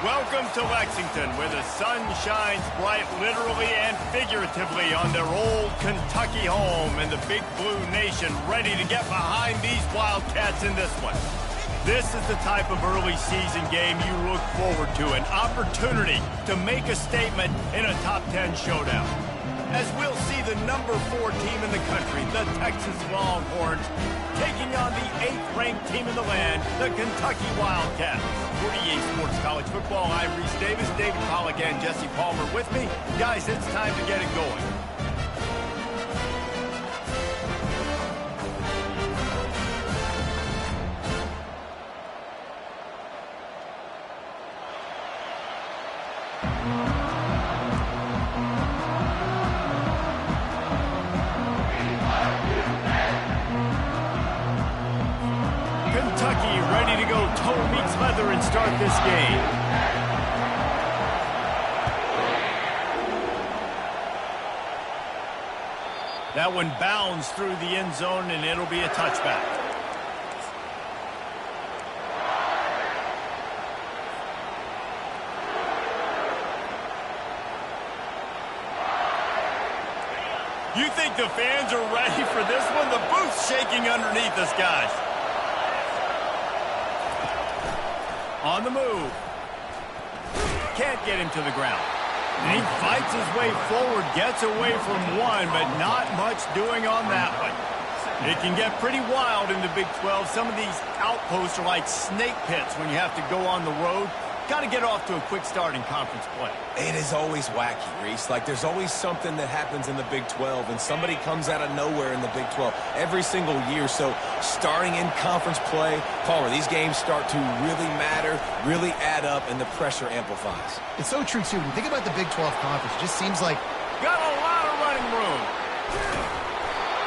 Welcome to Lexington, where the sun shines bright literally and figuratively on their old Kentucky home, and the Big Blue Nation ready to get behind these Wildcats in this one. This is the type of early season game you look forward to, an opportunity to make a statement in a top 10 showdown. As we'll see the number 4 team in the country, the Texas Longhorns, taking on the 8th-ranked team in the land, the Kentucky Wildcats. For EA Sports College Football, I'm Reese Davis, David Pollack, and Jesse Palmer with me. Guys, it's time to get it going. Kentucky ready to go toe meets leather and start this game. That one bounds through the end zone, and it'll be a touchback. You think the fans are ready for this one? The booth's shaking underneath us, guys. On the move. Can't get him to the ground. And he fights his way forward, gets away from one, but not much doing on that one. It can get pretty wild in the Big 12. Some of these outposts are like snake pits when you have to go on the road. Got to get off to a quick start in conference play. It is always wacky, Reese. Like, there's always something that happens in the Big 12, and somebody comes out of nowhere in the Big 12 every single year. So, starting in conference play, Palmer, these games start to really matter, really add up, and the pressure amplifies. It's so true, too. When you think about the Big 12 conference, it just seems like... Got a lot of running room.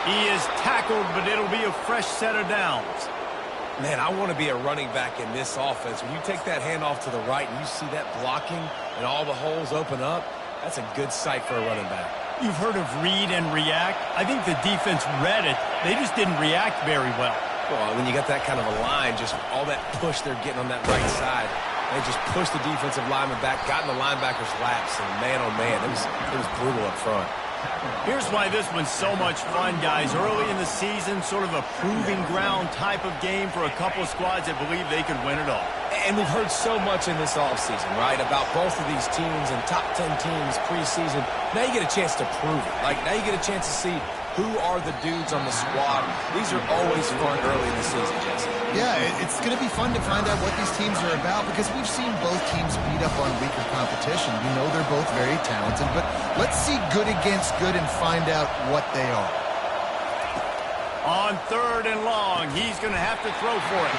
He is tackled, but it'll be a fresh set of downs. Man, I want to be a running back in this offense. When you take that handoff to the right and you see that blocking and all the holes open up, that's a good sight for a running back. You've heard of read and react. I think the defense read it. They just didn't react very well. Well, when you got that kind of a line, just all that push they're getting on that right side, they just pushed the defensive lineman back, got in the linebacker's laps, and man, oh man, it was brutal up front. Here's why this one's so much fun, guys. Early in the season, sort of a proving ground type of game for a couple of squads that believe they could win it all. And we've heard so much in this offseason, right, about both of these teams and top 10 teams preseason. Now you get a chance to prove it. Like, now you get a chance to see who are the dudes on the squad. These are always fun early in the season, Jesse. Yeah, it's going to be fun to find out what these teams are about because we've seen both teams beat up on weaker competition. We know they're both very talented, but let's see good against good and find out what they are. On 3rd and long, he's going to have to throw for it.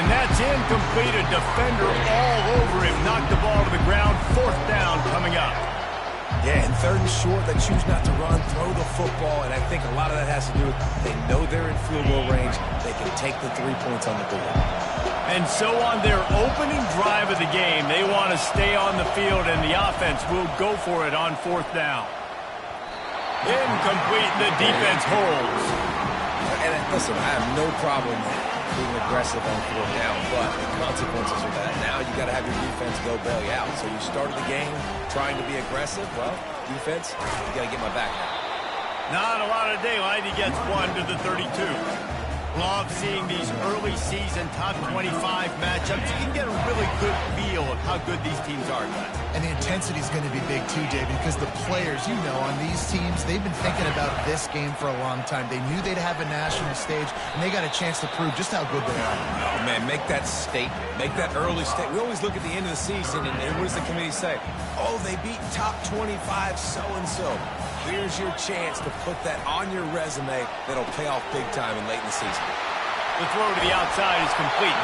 And that's incomplete. A defender all over him. Knocked the ball to the ground. 4th down coming up. Yeah, and 3rd and short, they choose not to run, throw the football, and I think a lot of that has to do with they know they're in field goal range. They can take the 3 points on the board. And so on their opening drive of the game, they want to stay on the field, and the offense will go for it on 4th down. Incomplete, the defense holds. And listen, I have no problem being aggressive on 4th down, but the consequences of that, now you got to have your defense go bail you out. So you started the game trying to be aggressive. Well, defense, you got to get my back now. Not a lot of daylight. He gets one to the 32. Love seeing these early season top 25 matchups. You can get a really good feel of how good these teams are, guys. And the intensity is going to be big too, David, because the players, you know, on these teams, they've been thinking about this game for a long time. They knew they'd have a national stage, and they got a chance to prove just how good they are. Oh, man, make that statement. Make that early statement. We always look at the end of the season, and what does the committee say? Oh, they beat top 25 so-and-so. Here's your chance to put that on your resume that'll pay off big time in late in the season. The throw to the outside is complete.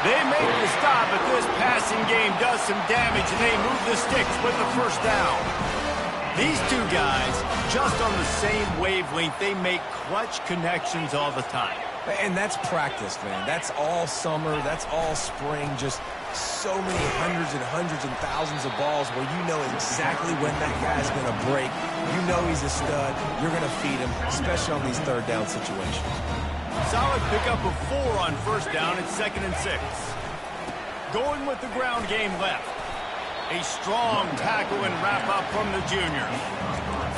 They make the stop, but this passing game does some damage, and they move the sticks with the 1st down. These two guys, just on the same wavelength, they make clutch connections all the time. And that's practice, man. That's all summer. That's all spring. Just so many hundreds and thousands of balls where you know exactly when that guy's going to break. You know he's a stud. You're going to feed him, especially on these 3rd down situations. Solid pickup of 4 on 1st down. It's 2nd and 6. going with the ground game left. A strong tackle and wrap-up from the junior.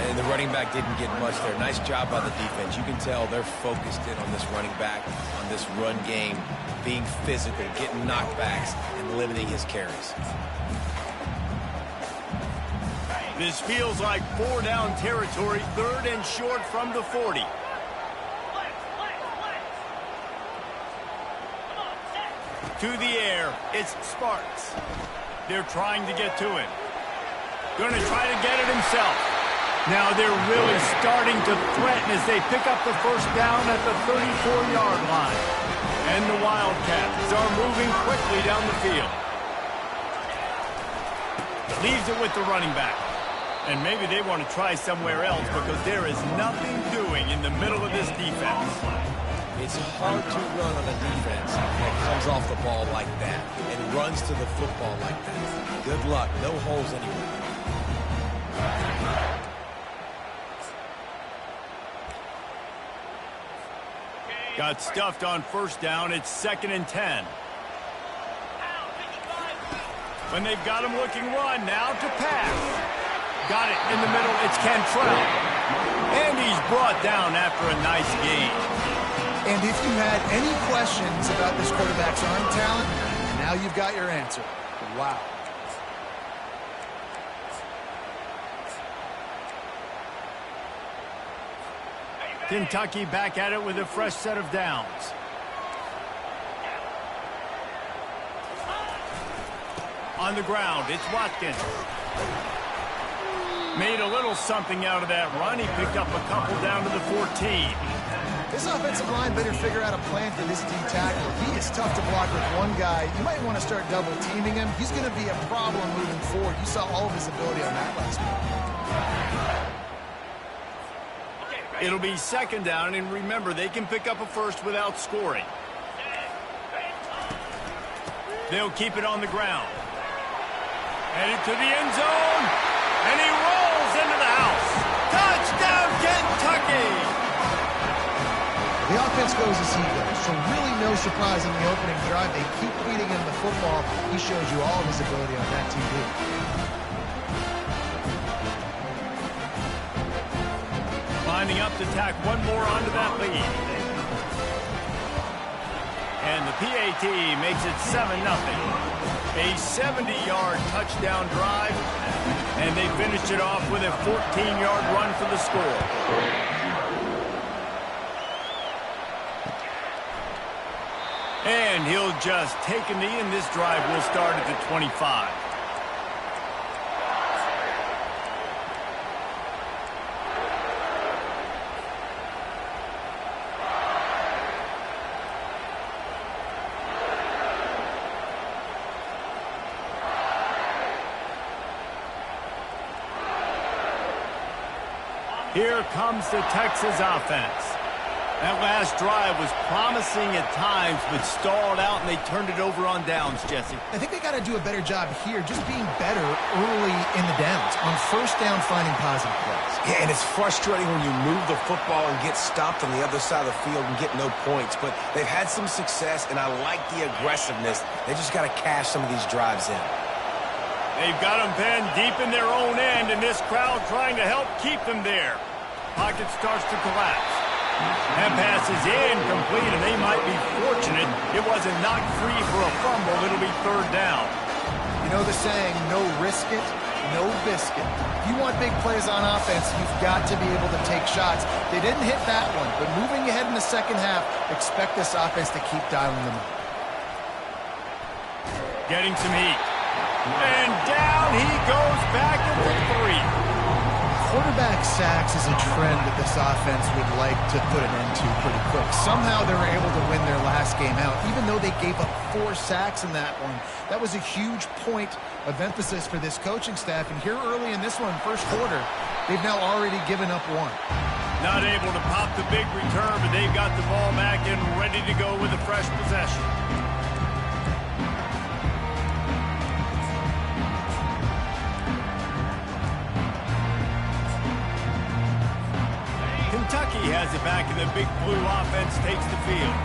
And the running back didn't get much there. Nice job by the defense. You can tell they're focused in on this running back, on this run game, being physical, getting knockbacks, and limiting his carries. This feels like 4-down territory, 3rd and short from the 40. To the air, it's Sparks. They're trying to get to him. Going to try to get it himself. Now they're really starting to threaten as they pick up the first down at the 34-yard line. And the Wildcats are moving quickly down the field. Leaves it with the running back. And maybe they want to try somewhere else because there is nothing doing in the middle of this defense. It's hard to run on a defense that comes off the ball like that and runs to the football like that. Good luck. No holes anywhere. Got stuffed on first down. It's 2nd and 10. When they've got him looking run, now to pass. Got it in the middle. It's Cantrell. And he's brought down after a nice gain. And if you had any questions about this quarterback's arm talent, now you've got your answer. Wow. Kentucky back at it with a fresh set of downs. On the ground, it's Watkins. Made a little something out of that run. He picked up a couple down to the 14. This offensive line better figure out a plan for this D tackle. He is tough to block with one guy. You might want to start double teaming him. He's going to be a problem moving forward. You saw all of his ability on that last one. It'll be 2nd down, and remember, they can pick up a first without scoring. They'll keep it on the ground. Headed to the end zone, and he rolls into the house. Touchdown, Kentucky! The offense goes as he goes, so really no surprise in the opening drive. They keep feeding him the football. He shows you all of his ability on that TV. Lining up to tack one more onto that lead. And the PAT makes it 7-0. A 70-yard touchdown drive, and they finished it off with a 14-yard run for the score. And he'll just take a knee, and this drive will start at the 25. Here comes the Texas offense. That last drive was promising at times, but stalled out, and they turned it over on downs, Jesse. I think they got to do a better job here, just being better early in the downs. On first down, finding positive plays. Yeah, and it's frustrating when you move the football and get stopped on the other side of the field and get no points. But they've had some success, and I like the aggressiveness. They just got to cash some of these drives in. They've got them pinned deep in their own end, and this crowd trying to help keep them there. Pocket starts to collapse. That pass is incomplete, and they might be fortunate it wasn't knocked free for a fumble. It'll be 3rd down. You know the saying, no risk it, no biscuit. If you want big plays on offense, you've got to be able to take shots. They didn't hit that one, but moving ahead in the second half, expect this offense to keep dialing them up. Getting some heat. And down he goes back at the 3. Quarterback sacks is a trend that this offense would like to put an end to pretty quick. Somehow they were able to win their last game out, even though they gave up 4 sacks in that one. That was a huge point of emphasis for this coaching staff. And here early in this one, first quarter, they've now already given up 1. Not able to pop the big return, but they've got the ball back and ready to go with a fresh possession. Kentucky has it back, and the Big Blue offense takes the field.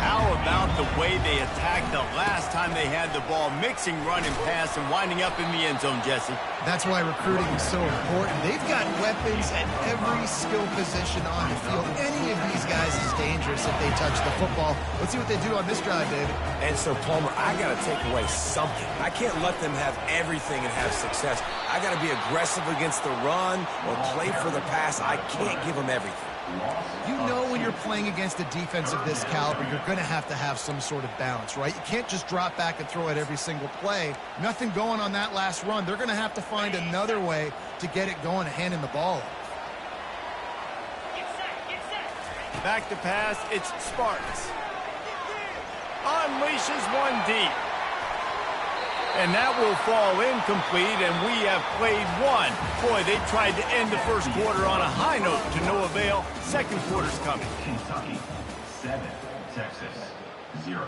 How about the way they attacked the last time they had the ball, mixing run and pass and winding up in the end zone, Jesse? That's why recruiting is so important. They've got weapons at every skill position on the field. Any of these guys is dangerous if they touch the football. Let's see what they do on this drive, David. And so, Palmer, I got to take away something. I can't let them have everything and have success. I got to be aggressive against the run or play for the pass. I can't give them everything. You know when you're playing against a defense of this caliber, you're going to have some sort of balance, right? You can't just drop back and throw it every single play. Nothing going on that last run. They're going to have to find another way to get it going, handing the ball off. Back to pass, it's Sparks. Unleashes one deep. And that will fall incomplete, and we have played one. Boy, they tried to end the first quarter on a high note to no avail. Second quarter's coming. Kentucky 7, Texas 0.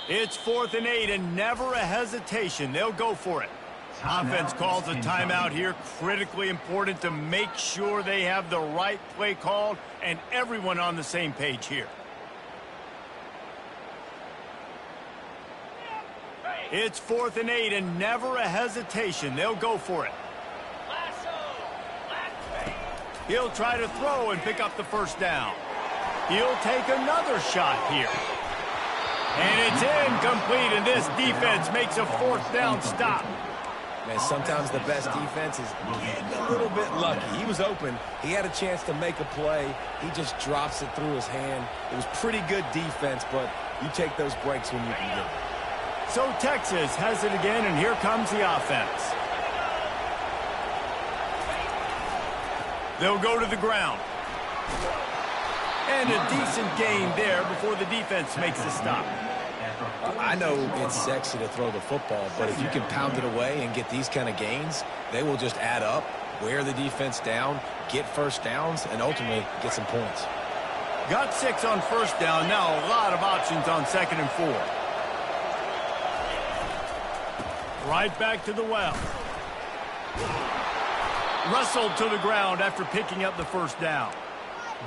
It's 4th and 8, and never a hesitation. They'll go for it. Offense calls a timeout here. Critically important to make sure they have the right play called and everyone on the same page here. It's 4th and 8, and never a hesitation. They'll go for it. He'll try to throw and pick up the first down. He'll take another shot here. And it's incomplete, and this defense makes a 4th down stop. Man, sometimes the best defense is getting a little bit lucky. He was open. He had a chance to make a play. He just drops it through his hand. It was pretty good defense, but you take those breaks when you can get it. So Texas has it again, and here comes the offense. They'll go to the ground. And a decent gain there before the defense makes the stop. I know it's sexy to throw the football, but if you can pound it away and get these kind of gains, they will just add up, wear the defense down, get first downs, and ultimately get some points. Got 6 on first down. Now a lot of options on 2nd and 4. Right back to the well. Wrestled to the ground after picking up the first down.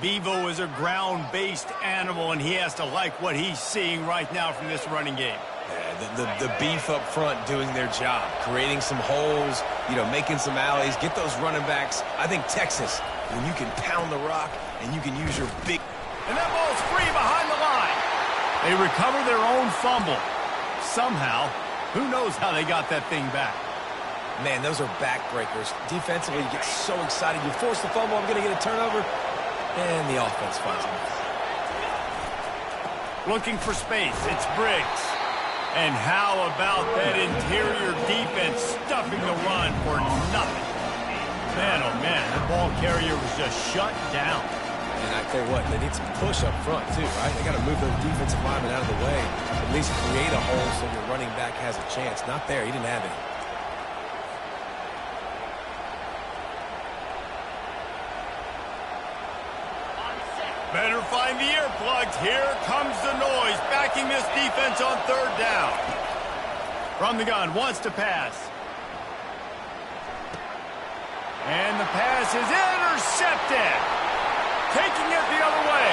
Bevo is a ground-based animal, and he has to like what he's seeing right now from this running game. Yeah, the beef up front doing their job, creating some holes, making some alleys, get those running backs. I think Texas, when you can pound the rock and you can use your big... And that ball's free behind the line. They recover their own fumble. Somehow, who knows how they got that thing back. Man, those are backbreakers. Defensively, you get so excited. You force the fumble, I'm going to get a turnover. And the offense finds him. Looking for space, it's Briggs. And how about that interior defense stuffing the run for nothing? Man, oh man, the ball carrier was just shut down. And I tell you what, they need some push up front too, right? They got to move those defensive linemen out of the way. At least create a hole so your running back has a chance. Not there, he didn't have any. Better find the earplugs. Here comes the noise, backing this defense on 3rd down. From the gun, wants to pass. And the pass is intercepted. Taking it the other way.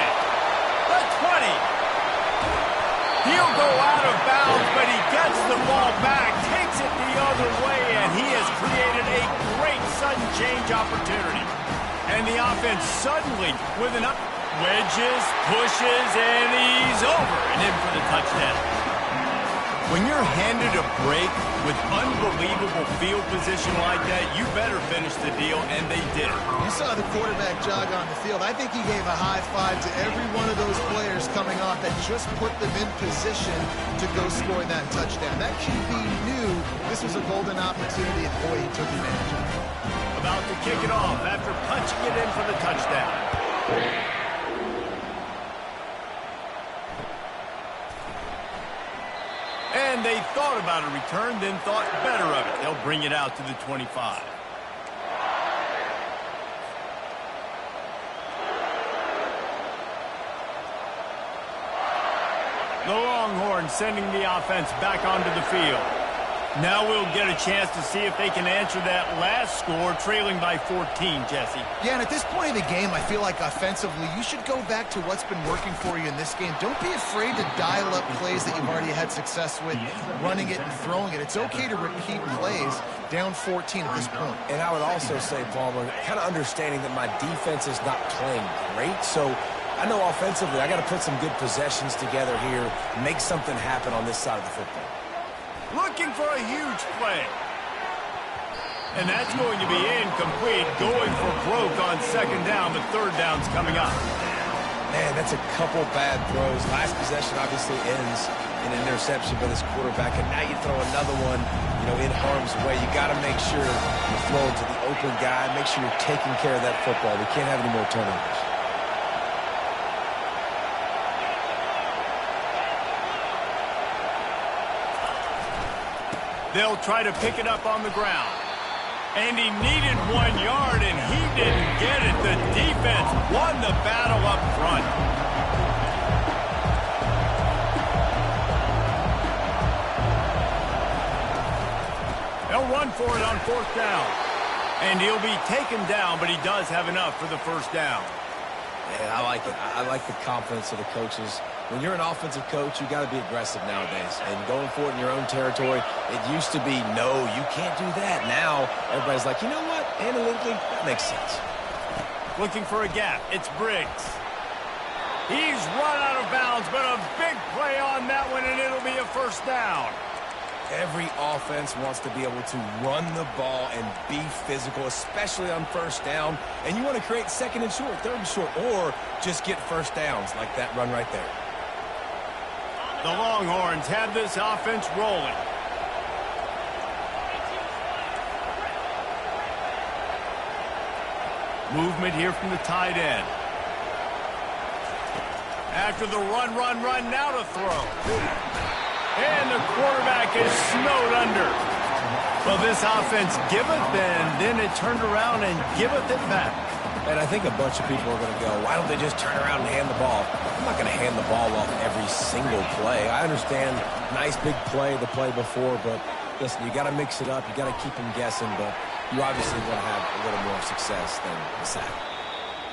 The 20. He'll go out of bounds, but he gets the ball back, takes it the other way, and he has created a great sudden change opportunity. And the offense suddenly with an up. Wedges, pushes, and he's over and in for the touchdown. When you're handed a break with unbelievable field position like that, you better finish the deal, and they did. You saw the quarterback jog on the field. I think he gave a high five to every one of those players coming off that just put them in position to go score that touchdown. That QB knew this was a golden opportunity, and boy, he took advantage of it. About to kick it off after punching it in for the touchdown. And they thought about a return, then thought better of it. They'll bring it out to the 25. The Longhorns sending the offense back onto the field. Now we'll get a chance to see if they can answer that last score, trailing by 14, Jesse. Yeah, and at this point of the game, I feel like offensively, you should go back to what's been working for you in this game. Don't be afraid to dial up plays that you've already had success with, running it and throwing it. It's okay to repeat plays down 14 at this point. And I would also say, Palmer, kind of understanding that my defense is not playing great, so I know offensively I got to put some good possessions together here, make something happen on this side of the football. Looking for a huge play. And that's going to be incomplete. Going for broke on second down. The third down's coming up. Man, that's a couple bad throws. Last possession obviously ends in an interception by this quarterback, and now you throw another one, in harm's way. You got to make sure you throw it to the open guy. Make sure you're taking care of that football. We can't have any more turnovers. They'll try to pick it up on the ground. And he needed 1 yard, and he didn't get it. The defense won the battle up front. They'll run for it on fourth down. And he'll be taken down, but he does have enough for the first down. Yeah, I like it. I like the confidence of the coaches. When you're an offensive coach, you got to be aggressive nowadays. And going for it in your own territory, it used to be, no, you can't do that. Now, everybody's like, you know what? Analytically, that makes sense. Looking for a gap. It's Briggs. He's run out of bounds, but a big play on that one, and it'll be a first down. Every offense wants to be able to run the ball and be physical, especially on first down. And you want to create second and short, third and short, or just get first downs like that run right there. The Longhorns have this offense rolling. Movement here from the tight end. After the run, now to throw. And the quarterback is snowed under. Well, this offense giveth, and then it turned around and giveth it back. And I think a bunch of people are going to go, why don't they just turn around and hand the ball? I'm not going to hand the ball off every single play. I understand nice big play the play before, but listen, you got to mix it up. You got to keep them guessing, but you obviously want to have a little more success than the sack.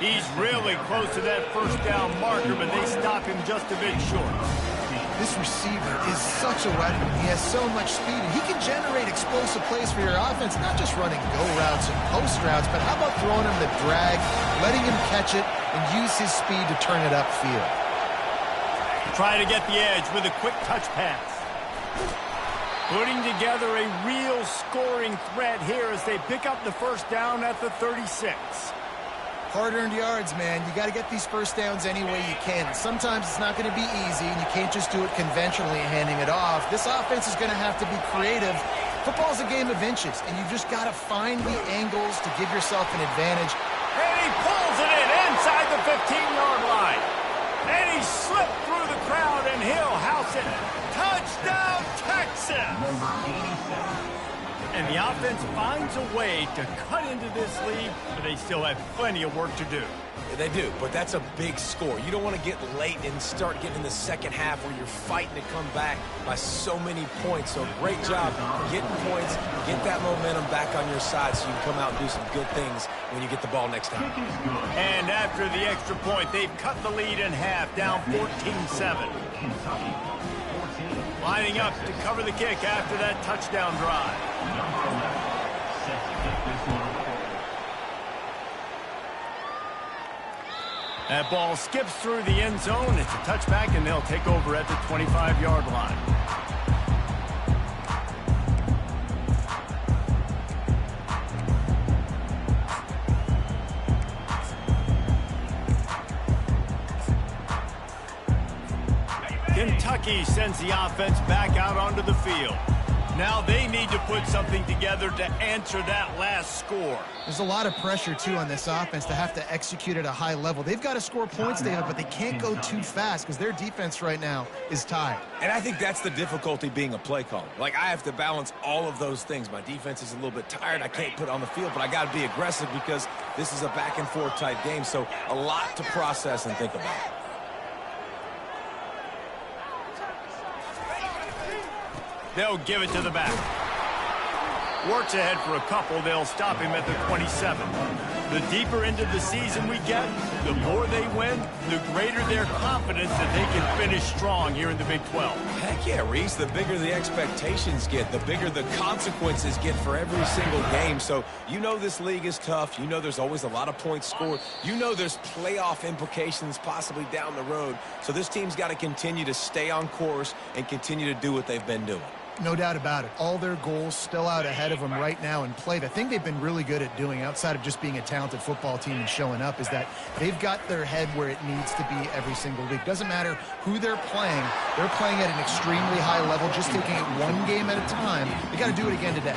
He's really close to that first down marker, but they stop him just a bit short. This receiver is such a weapon. He has so much speed, and he can generate explosive plays for your offense, not just running go routes and post routes, but how about throwing him the drag, letting him catch it, and use his speed to turn it upfield. Try to get the edge with a quick touch pass. Putting together a real scoring threat here as they pick up the first down at the 36. Hard-earned yards, man. You got to get these first downs any way you can. Sometimes it's not going to be easy, and you can't just do it conventionally handing it off. This offense is going to have to be creative. Football's a game of inches, and you've just got to find the angles to give yourself an advantage. And he pulls it in inside the 15-yard line. And he slipped through the crowd, and he'll house it. Touchdown, Texas! And the offense finds a way to cut into this lead, but they still have plenty of work to do. They do, but that's a big score. You don't want to get late and start getting in the second half where you're fighting to come back by so many points. So great job getting points, get that momentum back on your side so you can come out and do some good things when you get the ball next time. And after the extra point, they've cut the lead in half, down 14-7. Lining up to cover the kick after that touchdown drive. That ball skips through the end zone. It's a touchback, and they'll take over at the 25-yard line. Kentucky sends the offense back out onto the field. Now they need to put something together to answer that last score. There's a lot of pressure, too, on this offense to have to execute at a high level. They've got to score points, David, but they can't go too fast because their defense right now is tired. And I think that's the difficulty being a play caller. Like, I have to balance all of those things. My defense is a little bit tired. I can't put it on the field, but I got to be aggressive because this is a back-and-forth type game, so a lot to process and think about. They'll give it to the back. Works ahead for a couple. They'll stop him at the 27. The deeper into the season we get, the more they win, the greater their confidence that they can finish strong here in the Big 12. Heck yeah, Reese. The bigger the expectations get, the bigger the consequences get for every single game. So you know this league is tough. You know there's always a lot of points scored. You know there's playoff implications possibly down the road. So this team's got to continue to stay on course and continue to do what they've been doing. No doubt about it. All their goals still out ahead of them right now in play. The thing they've been really good at doing, outside of just being a talented football team and showing up, is that they've got their head where it needs to be every single week. Doesn't matter who they're playing at an extremely high level, just taking it one game at a time. They got to do it again today.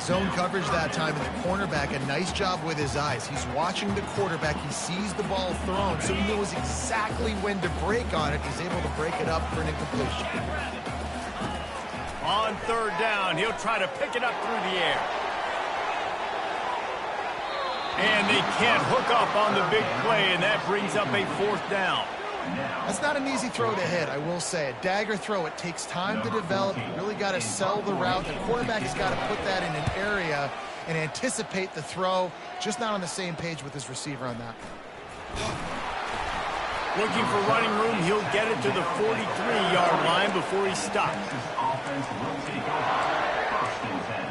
Zone coverage that time, and the cornerback, a nice job with his eyes. He's watching the quarterback. He sees the ball thrown, so he knows exactly when to break on it. He's able to break it up for an incompletion. On third down, he'll try to pick it up through the air. And they can't hook up on the big play, and that brings up a fourth down. That's not an easy throw to hit, I will say. A dagger throw, it takes time to develop. You really got to sell the route. The quarterback's got to put that in an area and anticipate the throw. Just not on the same page with his receiver on that. Looking for running room, he'll get it to the 43-yard line before he stops. Offense will take over. First and 10.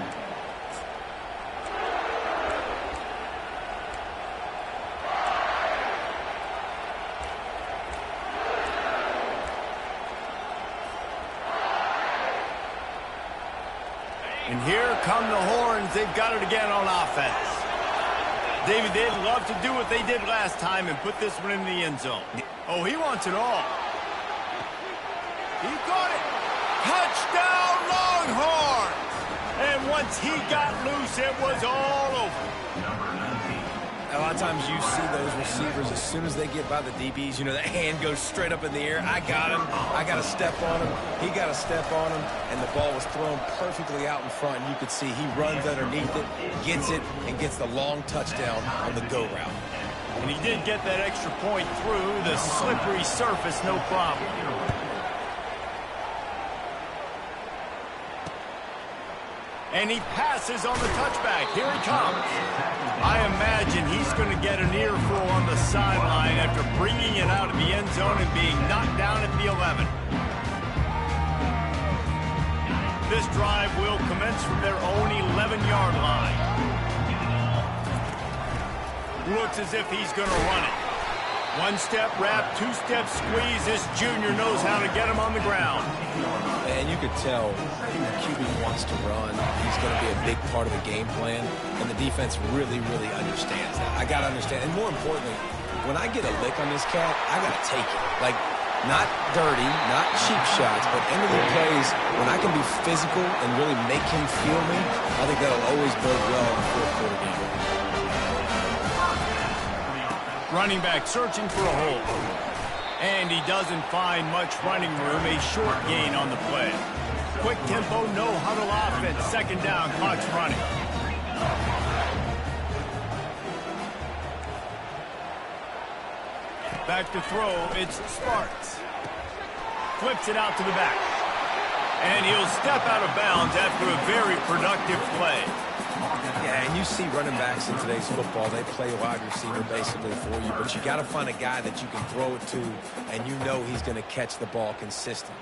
And here come the horns. They've got it again on offense. David, they'd love to do what they did last time and put this one in the end zone. Oh, he wants it all. He got it. Touchdown, Longhorns! And once he got loose, it was all over. A lot of times you see those receivers, as soon as they get by the DBs, you know, that hand goes straight up in the air. I got him. I got to step on him. He got to step on him. And the ball was thrown perfectly out in front. And you could see he runs underneath it, gets it, and gets the long touchdown on the go route. And he did get that extra point through the slippery surface, no problem. And he passes on the touchback. Here he comes. I imagine he's going to get an earful on the sideline after bringing it out of the end zone and being knocked down at the 11. This drive will commence from their own 11-yard line. Looks as if he's going to run it. One-step wrap, two-step squeeze. This junior knows how to get him on the ground. And you could tell the QB wants to run. He's going to be a big part of the game plan, and the defense really, really understands that. I got to understand, and more importantly, when I get a lick on this cat, I got to take it. Like, not dirty, not cheap shots, but end of the plays, when I can be physical and really make him feel me, I think that'll always bode well in the fourth quarter game. Running back searching for a hole. And he doesn't find much running room. A short gain on the play. Quick tempo, no huddle offense. Second down, clock's running. Back to throw, it's Sparks. Flips it out to the back. And he'll step out of bounds after a very productive play. Yeah, and you see running backs in today's football, they play a wide receiver basically for you, but you got to find a guy that you can throw it to, and you know he's going to catch the ball consistently.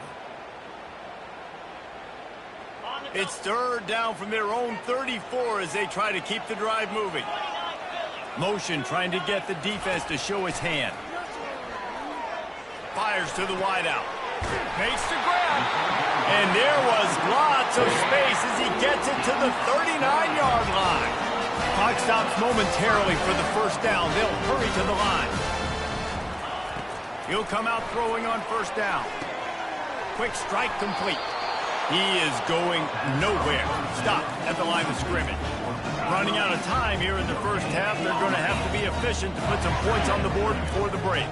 It's third down from their own 34 as they try to keep the drive moving. Motion trying to get the defense to show his hand. Fires to the wideout. Makes the grab. And there was lots of space as he gets it to the 39-yard line. Clock stops momentarily for the first down. They'll hurry to the line. He'll come out throwing on first down. Quick strike complete. He is going nowhere. Stop at the line of scrimmage. Running out of time here in the first half. They're going to have to be efficient to put some points on the board before the break.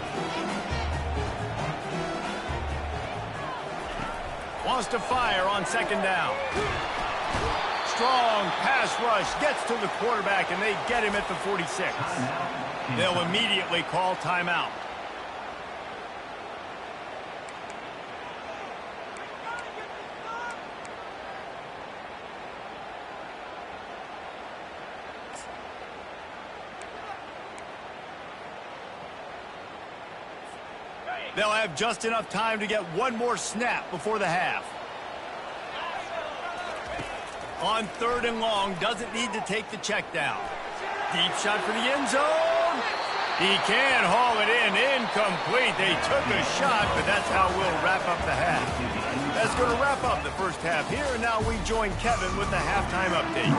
Wants to fire on second down. Strong pass rush gets to the quarterback, and they get him at the 46. They'll immediately call timeout. They'll have just enough time to get one more snap before the half. On 3rd and long, doesn't need to take the check down. Deep shot for the end zone. He can haul it in. Incomplete. They took a shot, but that's how we'll wrap up the half. That's going to wrap up the first half here, and now we join Kevin with the halftime update.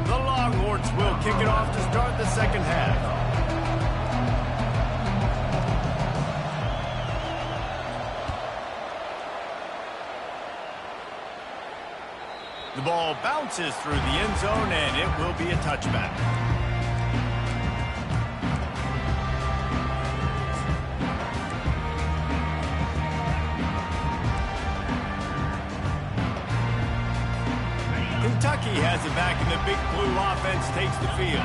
The Longhorns will kick it off to start the second half. The ball bounces through the end zone, and it will be a touchback. Kentucky has it back, and the Big Blue offense takes the field.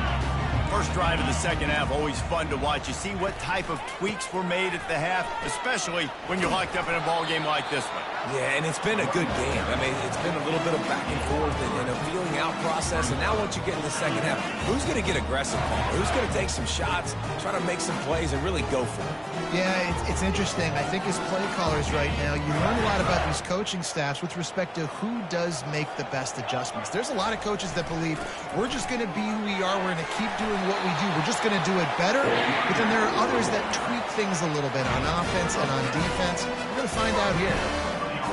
First drive of the second half, always fun to watch. You see what type of tweaks were made at the half, especially when you're locked up in a ball game like this one. Yeah, and it's been a good game. I mean, it's been a little bit of back and forth and a feeling out process. And now once you get in the second half, who's going to get aggressive, Paul? Who's going to take some shots, try to make some plays, and really go for it? Yeah, it's interesting. I think as play callers right now, you learn a lot about these coaching staffs with respect to who does make the best adjustments. There's a lot of coaches that believe we're just going to be who we are. We're going to keep doing what we do. We're just going to do it better. But then there are others that tweak things a little bit on offense and on defense. We're going to find out here.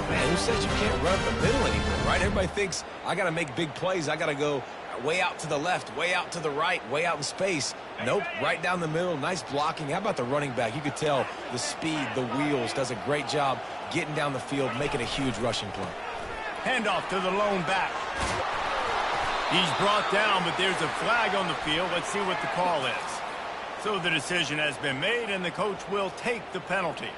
Man, who says you can't run up the middle anymore, right? Everybody thinks I got to make big plays. I got to go way out to the left, way out to the right, way out in space. Nope, right down the middle. Nice blocking. How about the running back? You could tell the speed, the wheels, does a great job getting down the field, making a huge rushing play. Handoff to the lone back. He's brought down, but there's a flag on the field. Let's see what the call is. So the decision has been made, and the coach will take the penalty.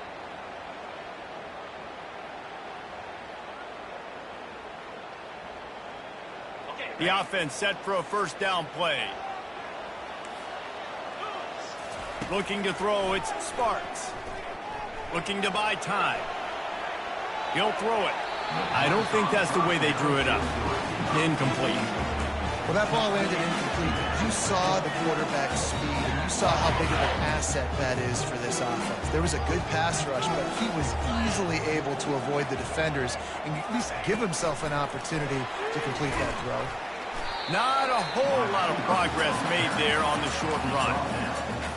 The offense set for a first down play. Looking to throw, it's Sparks. Looking to buy time. He'll throw it. I don't think that's the way they drew it up. Incomplete. Well, that ball landed incomplete. You saw the quarterback's speed, and you saw how big of an asset that is for this offense. There was a good pass rush, but he was easily able to avoid the defenders and at least give himself an opportunity to complete that throw. Not a whole lot of progress made there on the short run.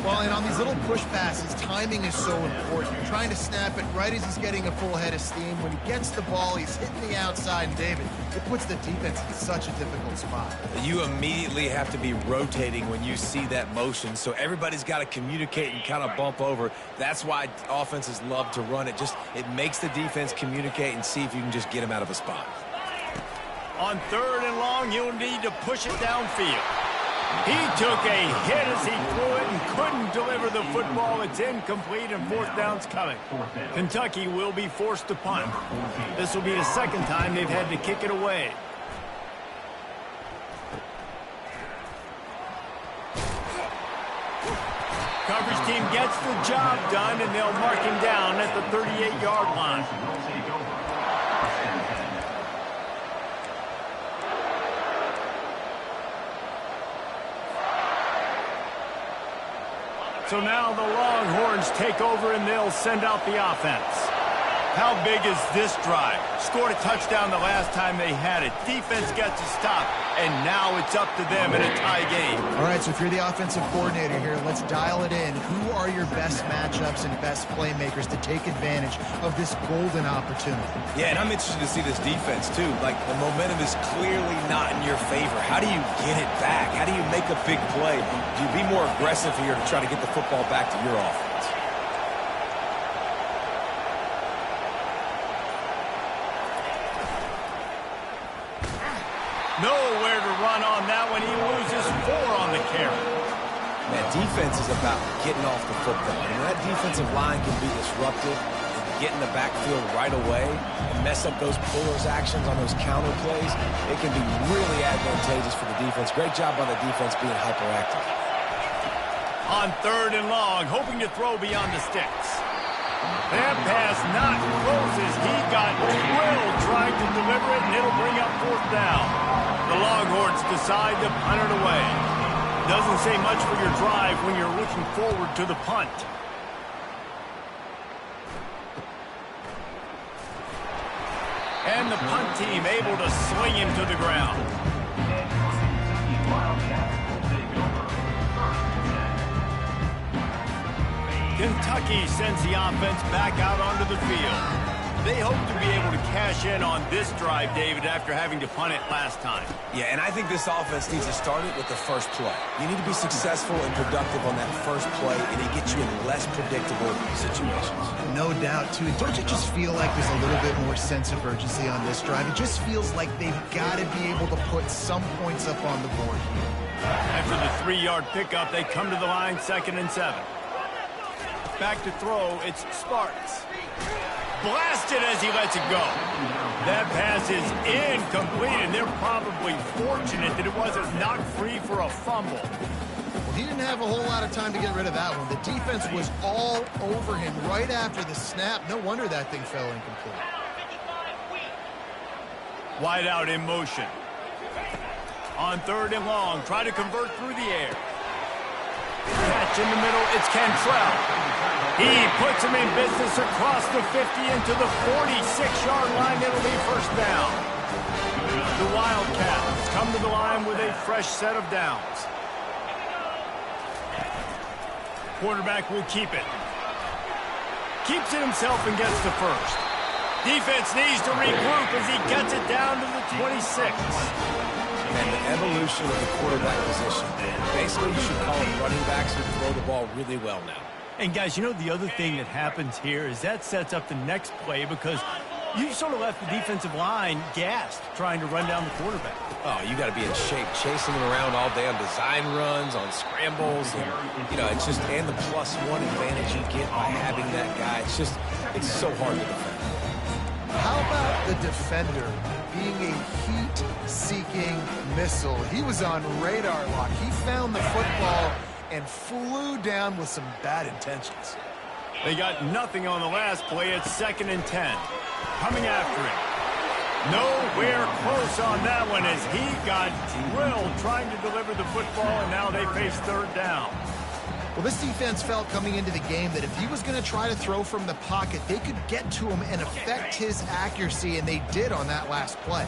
Well, and on these little push passes, timing is so important. You're trying to snap it right as he's getting a full head of steam. When he gets the ball, he's hitting the outside, and David, it puts the defense in such a difficult spot. You immediately have to be rotating when you see that motion, so everybody's got to communicate and kind of bump over. That's why offenses love to run it. It makes the defense communicate and see if you can just get him out of a spot. On 3rd and long, you'll need to push it downfield. He took a hit as he threw it and couldn't deliver the football. It's incomplete, and 4th down's coming. Kentucky will be forced to punt. This will be the second time they've had to kick it away. Coverage team gets the job done, and they'll mark him down at the 38-yard line. So now the Longhorns take over, and they'll send out the offense. How big is this drive? Scored a touchdown the last time they had it. Defense gets a stop, and now it's up to them in a tie game. All right, so if you're the offensive coordinator here, let's dial it in. Who are your best matchups and best playmakers to take advantage of this golden opportunity? Yeah, and I'm interested to see this defense, too. Like, the momentum is clearly not in your favor. How do you get it back? How do you make a big play? Do you be more aggressive here to try to get the football back to your offense? Nowhere to run on that one. He loses 4 on the carry. That defense is about getting off the football. And that defensive line can be disruptive and get in the backfield right away and mess up those pullers actions on those counter plays. It can be really advantageous for the defense. Great job by the defense being hyperactive. On 3rd and long, hoping to throw beyond the sticks. That pass not closes. He got drilled trying to deliver it, and it'll bring up 4th down. The Longhorns decide to punt it away. Doesn't say much for your drive when you're looking forward to the punt. And the punt team able to sling him to the ground. Kentucky sends the offense back out onto the field. They hope to be able to cash in on this drive, David, after having to punt it last time. Yeah, and I think this offense needs to start it with the first play. You need to be successful and productive on that first play, and it gets you in less predictable situations. No doubt, too. Don't you just feel like there's a little bit more sense of urgency on this drive? It just feels like they've got to be able to put some points up on the board here. After the 3-yard pickup, they come to the line, 2nd and 7. Back to throw, it's Sparks. Blasted as he lets it go. That pass is incomplete, and they're probably fortunate that it wasn't knocked free for a fumble. Well, he didn't have a whole lot of time to get rid of that one. The defense was all over him right after the snap. No wonder that thing fell incomplete. Wide out in motion. On 3rd and long, try to convert through the air. Catch in the middle, it's Cantrell. He puts him in business across the 50 into the 46-yard line. It'll be 1st down. The Wildcats come to the line with a fresh set of downs. Quarterback will keep it. Keeps it himself and gets to 1st. Defense needs to regroup as he gets it down to the 26. And the evolution of the quarterback position. Basically, you should call them running backs who throw the ball really well now. And guys, you know the other thing that happens here is that sets up the next play because you sort of left the defensive line gassed trying to run down the quarterback. Oh, you got to be in shape, chasing him around all day on design runs, on scrambles, and you know, it's just and the +1 advantage you get by having that guy. It's so hard to defend. How about the defender being a heat-seeking missile? He was on radar lock. He found the football and flew down with some bad intentions. They got nothing on the last play. It's 2nd and 10. Coming after it. Nowhere close on that one as he got drilled trying to deliver the football, and now they face 3rd down. Well, this defense felt coming into the game that if he was going to try to throw from the pocket, they could get to him and affect his accuracy, and they did on that last play.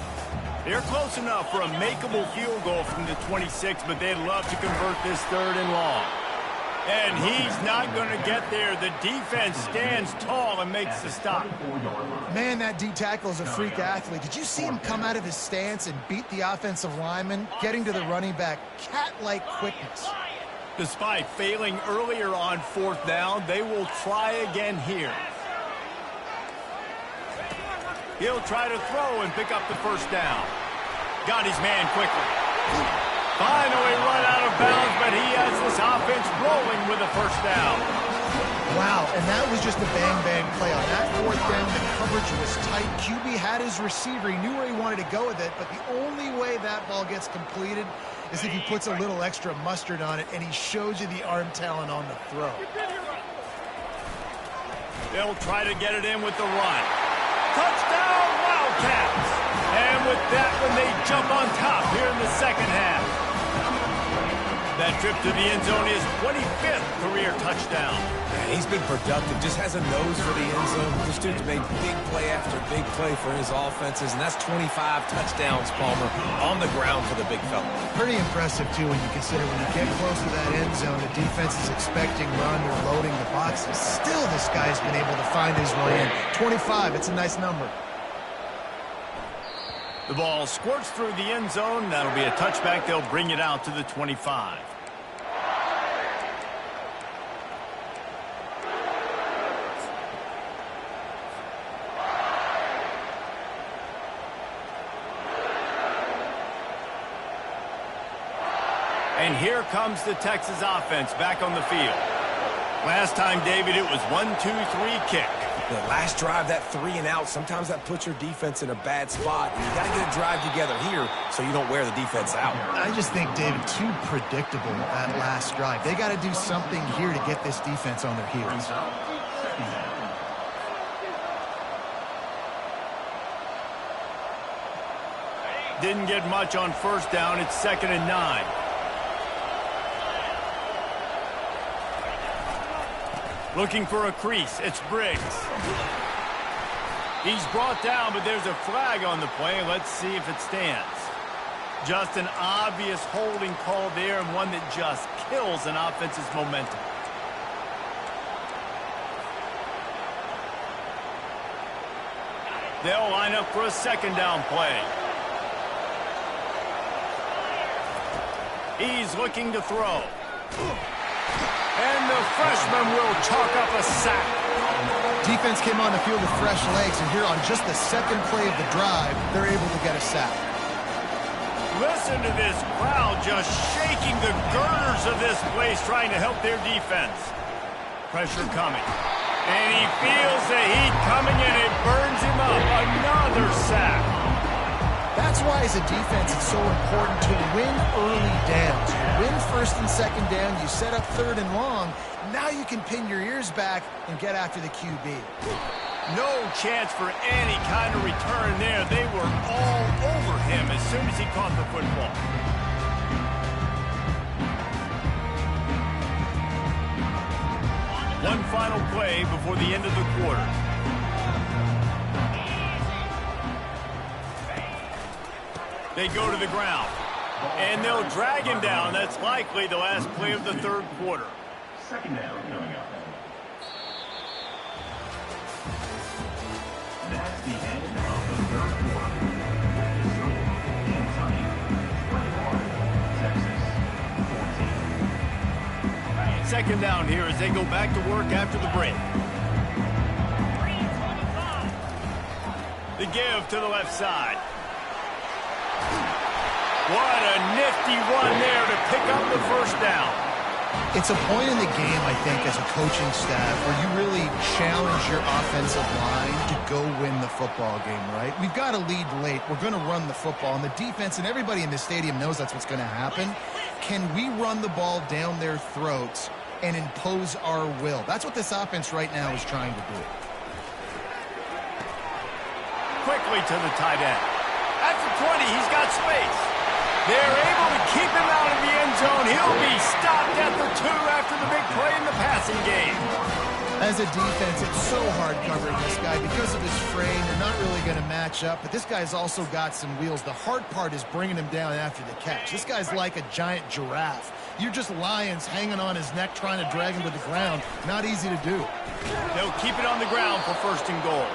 They're close enough for a makeable field goal from the 26, but they'd love to convert this 3rd and long. And he's not going to get there. The defense stands tall and makes the stop. Man, that D-tackle is a freak athlete. Did you see him come out of his stance and beat the offensive lineman, getting to the running back? Cat-like quickness. Despite failing earlier on 4th down, they will try again here. He'll try to throw and pick up the 1st down. Got his man quickly. Finally run out of bounds, but he has this offense rolling with a 1st down. Wow, and that was just a bang-bang play. On that 4th down, the coverage was tight. QB had his receiver. He knew where he wanted to go with it, but the only way that ball gets completed is if he puts a little extra mustard on it, and he shows you the arm talent on the throw. They'll try to get it in with the run. Touchdown, Wildcats! And with that one, they jump on top here in the 2nd half. That trip to the end zone is 25th career touchdown. Man, he's been productive, just has a nose for the end zone. This dude's made big play after big play for his offenses, and that's 25 touchdowns, Palmer, on the ground for the big fella. Pretty impressive, too, when you consider when you get close to that end zone, the defense is expecting run or loading the boxes. Still, this guy's been able to find his way in. 25, it's a nice number. The ball squirts through the end zone. That'll be a touchback. They'll bring it out to the 25. And here comes the Texas offense back on the field. Last time, David, it was 1-2-3 kick. The last drive, that 3 and out, sometimes that puts your defense in a bad spot. And you got to get a drive together here so you don't wear the defense out. I just think, David, too predictable that last drive. They got to do something here to get this defense on their heels. Didn't get much on first down. It's 2nd and 9. Looking for a crease. It's Briggs. He's brought down, but there's a flag on the play. Let's see if it stands. Just an obvious holding call there, and one that just kills an offense's momentum. They'll line up for a 2nd down play. He's looking to throw. And the freshman will chalk up a sack. Defense came on the field with fresh legs, and here on just the 2nd play of the drive, they're able to get a sack. Listen to this crowd just shaking the girders of this place, trying to help their defense. Pressure coming. And he feels the heat coming, and it burns him up. Another sack. That's why, as a defense, it's so important to win early downs. You win 1st and 2nd down, you set up 3rd and long. Now you can pin your ears back and get after the QB. No chance for any kind of return there. They were all over him as soon as he caught the football. One final play before the end of the quarter. They go to the ground, and they'll drag him down. That's likely the last play of the 3rd quarter. 2nd down coming up. That's the end of the 3rd quarter. Kentucky, 21, Texas, 14. 2nd down here as they go back to work after the break. The give to the left side. What a nifty run there to pick up the 1st down. It's a point in the game, I think, as a coaching staff, where you really challenge your offensive line to go win the football game, right? We've got to lead late. We're going to run the football. And the defense and everybody in the stadium knows that's what's going to happen. Can we run the ball down their throats and impose our will? That's what this offense right now is trying to do. Quickly to the tight end. At the 20, he's got space. They're able to keep him out of the end zone. He'll be stopped at the 2 after the big play in the passing game. As a defense, it's so hard covering this guy. Because of his frame, they're not really going to match up. But this guy's also got some wheels. The hard part is bringing him down after the catch. This guy's like a giant giraffe. You're just lions hanging on his neck trying to drag him to the ground. Not easy to do. They'll keep it on the ground for 1st and goal.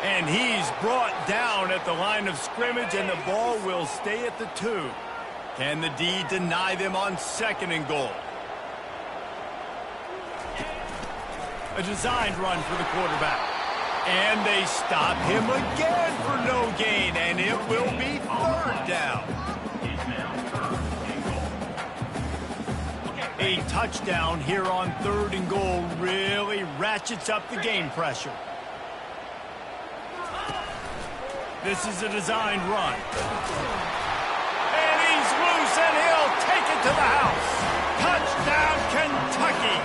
And he's brought down at the line of scrimmage, and the ball will stay at the 2. Can the D deny them on 2nd and goal? A designed run for the quarterback. And they stop him again for no gain, and it will be 3rd down. A touchdown here on 3rd and goal really ratchets up the game pressure. This is a designed run. And he's loose, and he'll take it to the house. Touchdown, Kentucky.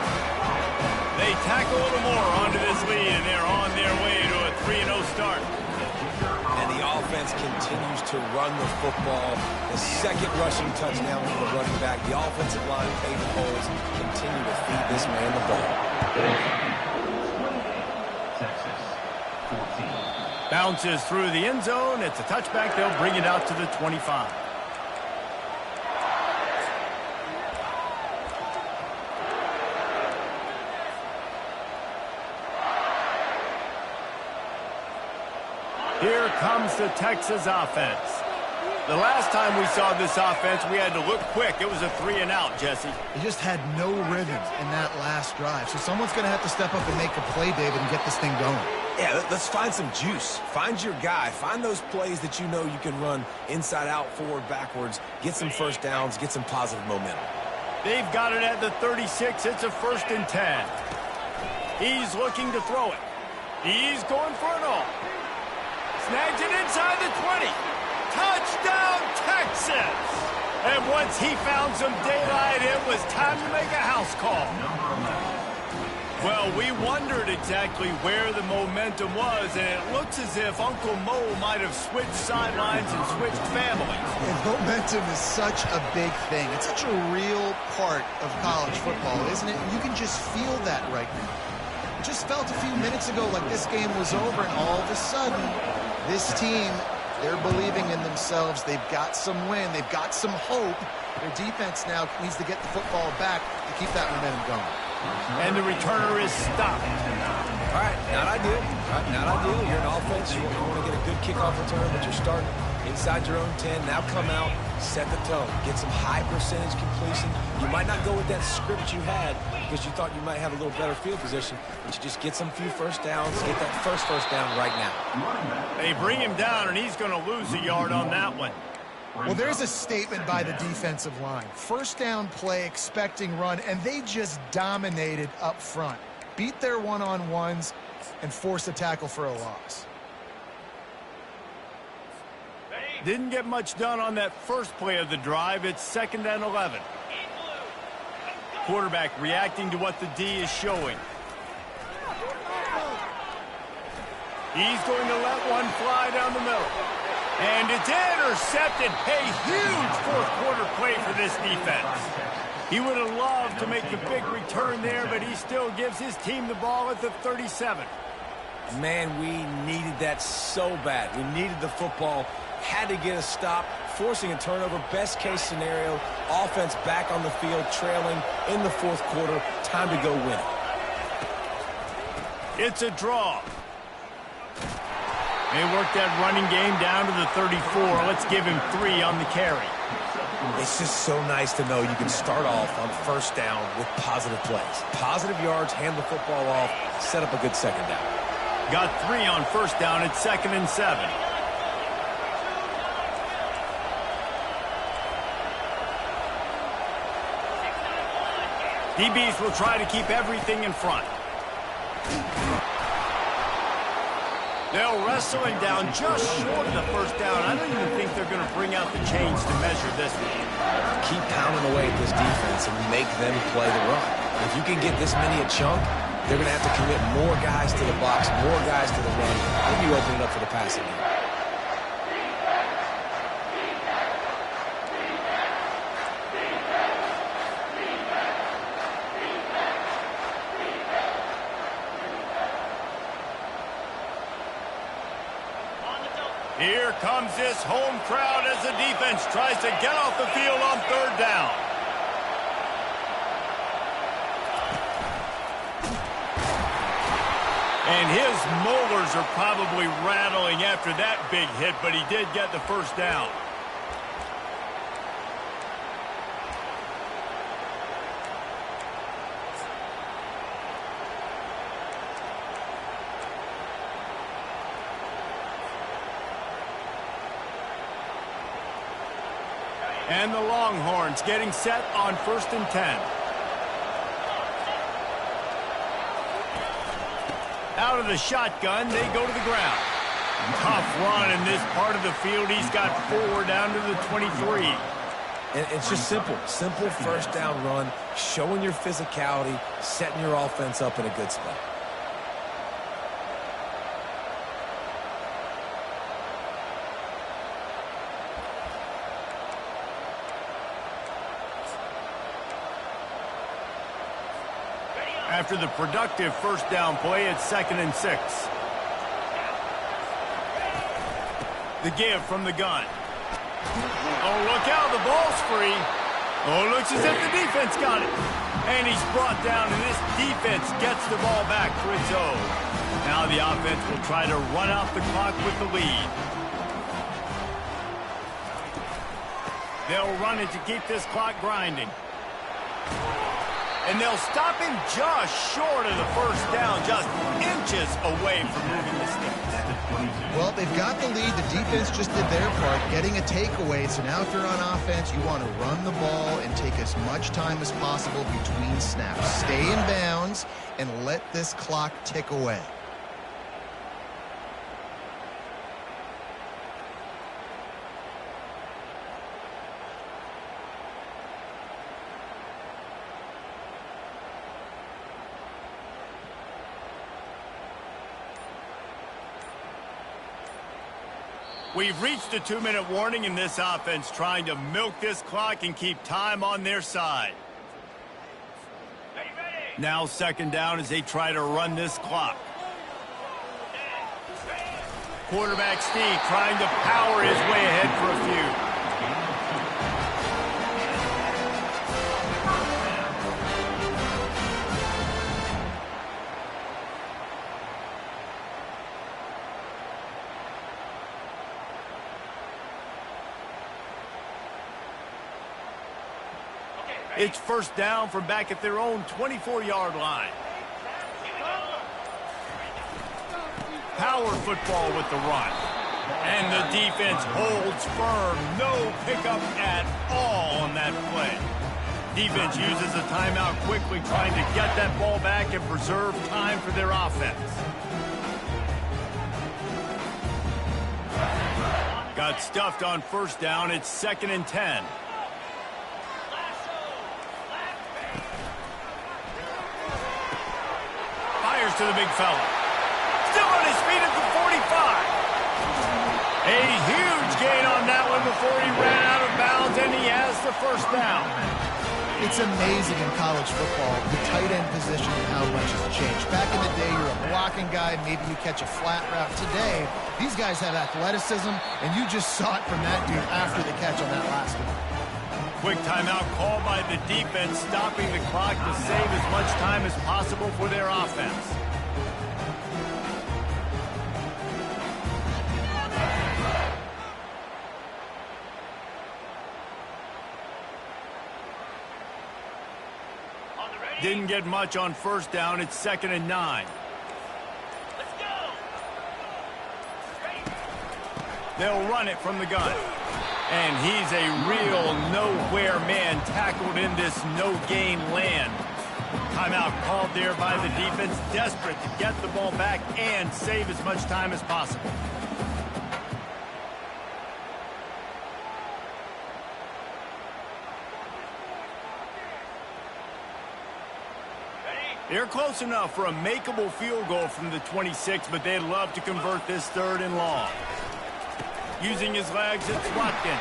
They tack a little more onto this lead, and they're on their way to a 3-0 start. And the offense continues to run the football. The 2nd rushing touchdown for the running back. The offensive line paving holes. Continue to feed this man the ball. Texas, 14. Bounces through the end zone. It's a touchback. They'll bring it out to the 25. Here comes the Texas offense. The last time we saw this offense, we had to look quick. It was a 3 and out, Jesse. They just had no rhythm in that last drive. So someone's going to have to step up and make a play, David, and get this thing going. Yeah, let's find some juice. Find your guy. Find those plays that you know you can run inside out, forward, backwards, get some first downs, get some positive momentum. They've got it at the 36. It's a 1st and 10. He's looking to throw it. He's going for it all. Snags it inside the 20. Touchdown, Texas! And once he found some daylight, it was time to make a house call. Well, we wondered exactly where the momentum was, and it looks as if Uncle Mo might have switched sidelines and switched families. And momentum is such a big thing. It's such a real part of college football, isn't it? You can just feel that right now. It just felt a few minutes ago like this game was over, and all of a sudden, this team, they're believing in themselves. They've got some win. They've got some hope. Their defense now needs to get the football back to keep that momentum going. And the returner is stopped. All right, not ideal. Not ideal. You're an offense. You want to get a good kickoff return, but you're starting inside your own 10. Now come out, set the tone, get some high percentage completion. You might not go with that script you had because you thought you might have a little better field position, but you just get some few first downs, get that first down right now. They bring him down, and he's going to lose a yard on that one. Well, there's a statement by the defensive line. First down play, expecting run, and they just dominated up front. Beat their one-on-ones and forced a tackle for a loss. Didn't get much done on that first play of the drive. It's 2nd and 11. Quarterback reacting to what the D is showing. He's going to let one fly down the middle. And it's intercepted. A huge fourth-quarter play for this defense. He would have loved to make the big return there, but he still gives his team the ball at the 37. Man, we needed that so bad. We needed the football. Had to get a stop, forcing a turnover. Best case scenario, offense back on the field, trailing in the fourth quarter. Time to go win it. It's a draw. They work that running game down to the 34. Let's give him 3 on the carry. It's just so nice to know you can start off on first down with positive plays. Positive yards, hand the football off, set up a good second down. Got 3 on first down at 2nd and 7. DBs will try to keep everything in front. They'll wrestle him down just short of the first down. I don't even think they're going to bring out the chains to measure this one. Keep pounding away at this defense and make them play the run. If you can get this many a chunk, they're going to have to commit more guys to the box, more guys to the run. Then you open it up for the passing game. Here comes this home crowd as the defense tries to get off the field on 3rd down. And his molars are probably rattling after that big hit, but he did get the first down. And the Longhorns getting set on 1st and 10. Out of the shotgun, they go to the ground. Tough run in this part of the field. He's got 4 down to the 23. And it's just simple first down run, showing your physicality, setting your offense up in a good spot. After the productive first down play, it's 2nd and 6. The give from the gun. Oh, look out, the ball's free. Oh, looks as if the defense got it. And he's brought down, and this defense gets the ball back for its own. Now the offense will try to run out the clock with the lead. They'll run it to keep this clock grinding. And they'll stop him just short of the first down, just inches away from moving the sticks. Well, they've got the lead. The defense just did their part, getting a takeaway. So now if you're on offense, you want to run the ball and take as much time as possible between snaps. Stay in bounds and let this clock tick away. We've reached a 2-minute warning in this offense, trying to milk this clock and keep time on their side. Now 2nd down as they try to run this clock. Quarterback Steve trying to power his way ahead for a few. It's 1st down from back at their own 24-yard line. Power football with the run. And the defense holds firm. No pickup at all on that play. Defense uses a timeout quickly, trying to get that ball back and preserve time for their offense. Got stuffed on 1st down. It's 2nd and 10. To the big fella. Still on his feet at the 45. A huge gain on that one before he ran out of bounds, and he has the 1st down. It's amazing in college football, the tight end position and how much has changed. Back in the day, you're a blocking guy, maybe you catch a flat route. Today, these guys have athleticism, and you just saw it from that dude after the catch on that last one. Quick timeout called by the defense, stopping the clock to save as much time as possible for their offense. Didn't get much on 1st down. It's 2nd and 9. Let's go. They'll run it from the gun. And he's a real nowhere man, tackled in this no-gain land. Timeout called there by the defense, desperate to get the ball back and save as much time as possible. They're close enough for a makeable field goal from the 26, but they'd love to convert this 3rd and long. Using his legs, it's Watkins.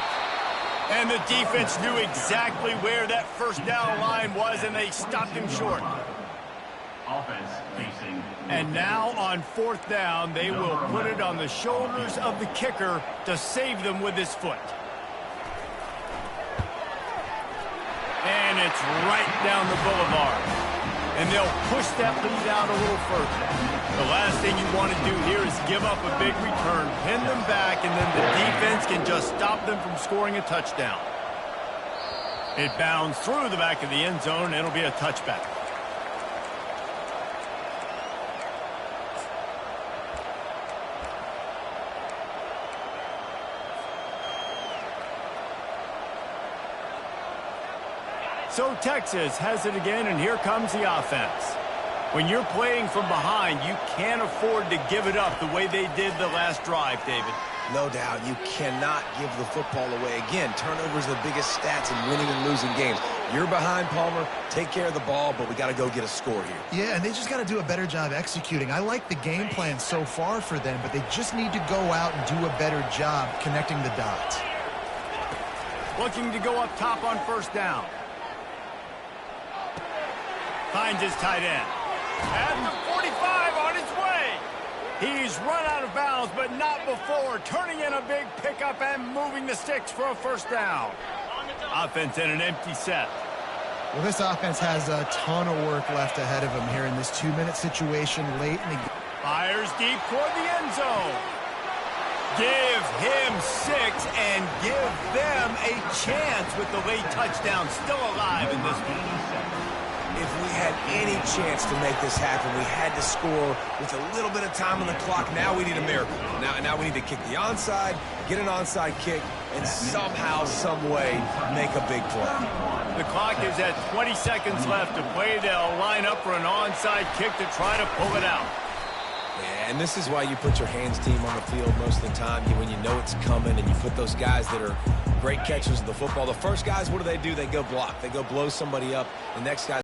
And the defense knew exactly where that 1st down line was, and they stopped him short. Offense facing. And now on 4th down, they will put it on the shoulders of the kicker to save them with his foot. And it's right down the boulevard. And they'll push that lead out a little further. The last thing you want to do here is give up a big return, pin them back, and then the defense can just stop them from scoring a touchdown. It bounds through the back of the end zone, and it'll be a touchback. So Texas has it again, and here comes the offense. When you're playing from behind, you can't afford to give it up the way they did the last drive, David. No doubt, you cannot give the football away. Again, turnovers are the biggest stats in winning and losing games. You're behind, Palmer. Take care of the ball, but we got to go get a score here. Yeah, and they just got to do a better job executing. I like the game plan so far for them, but they just need to go out and do a better job connecting the dots. Looking to go up top on 1st down. Finds his tight end. At the 45 on his way. He's run out of bounds, but not before. Turning in a big pickup and moving the sticks for a 1st down. Offense in an empty set. Well, this offense has a ton of work left ahead of them here in this 2-minute situation late in the game. Fires deep toward the end zone. Give him 6 and give them a chance with the late touchdown still alive in this one. if we had any chance to make this happen, we had to score with a little bit of time on the clock. Now we need a miracle. Now we need to kick the onside, get an onside kick, and somehow, some way, make a big play. The clock is at 20 seconds left to play. They'll line up for an onside kick to try to pull it out. Yeah, and this is why you put your hands team on the field most of the time, when you know it's coming, and you put those guys that are great catchers of the football. The first guys, what do? They go block. They go blow somebody up. The next guy